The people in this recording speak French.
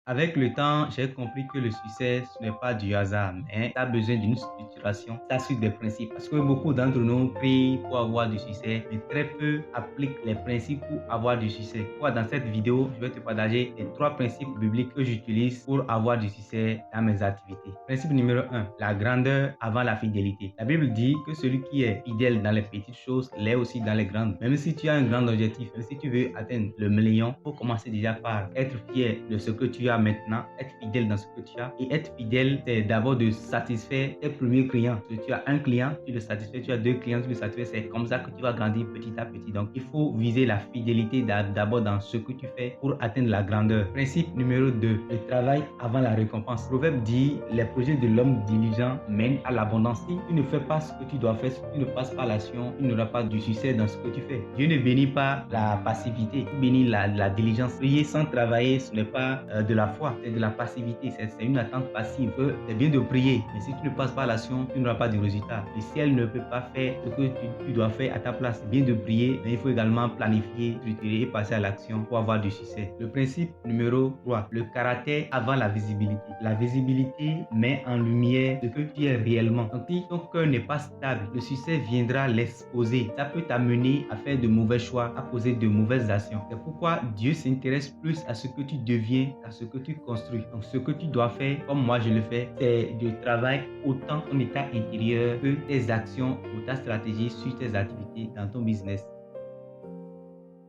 Avec le temps, j'ai compris que le succès, ce n'est pas du hasard, mais tu as besoin d'une structuration, ça suit des principes. Parce que beaucoup d'entre nous prient pour avoir du succès, mais très peu appliquent les principes pour avoir du succès. Toi, dans cette vidéo, je vais te partager les 3 principes bibliques que j'utilise pour avoir du succès dans mes activités. Principe numéro 1, la grandeur avant la fidélité. La Bible dit que celui qui est fidèle dans les petites choses l'est aussi dans les grandes. Même si tu as un grand objectif, même si tu veux atteindre le million, il faut commencer déjà par être fier de ce que tu as maintenant, être fidèle dans ce que tu as. Et être fidèle, c'est d'abord de satisfaire tes premiers clients. Si tu as un client, tu le satisfais, tu as 2 clients, tu le satisfais. C'est comme ça que tu vas grandir petit à petit. Donc, il faut viser la fidélité d'abord dans ce que tu fais pour atteindre la grandeur. Principe numéro 2, le travail avant la récompense. Le proverbe dit, les projets de l'homme diligent mènent à l'abondance. Si tu ne fais pas ce que tu dois faire, si tu ne passes pas l'action, tu n'auras pas du succès dans ce que tu fais. Dieu ne bénit pas la passivité, il bénit la diligence. Prier sans travailler, ce n'est pas de la foi, c'est de la passivité, c'est une attente passive. C'est bien de prier, mais si tu ne passes pas l'action, tu n'auras pas de résultat. Le ciel ne peut pas faire ce que tu dois faire à ta place. C'est bien de prier, mais il faut également planifier, structurer et passer à l'action pour avoir du succès. Le principe numéro 3, le caractère avant la visibilité. La visibilité met en lumière ce que tu es réellement. Donc si ton cœur n'est pas stable, le succès viendra l'exposer. Ça peut t'amener à faire de mauvais choix, à poser de mauvaises actions. C'est pourquoi Dieu s'intéresse plus à ce que tu deviens qu'à ce que tu construis. Donc ce que tu dois faire, comme moi je le fais, c'est de travailler autant ton état intérieur que tes actions ou ta stratégie sur tes activités dans ton business.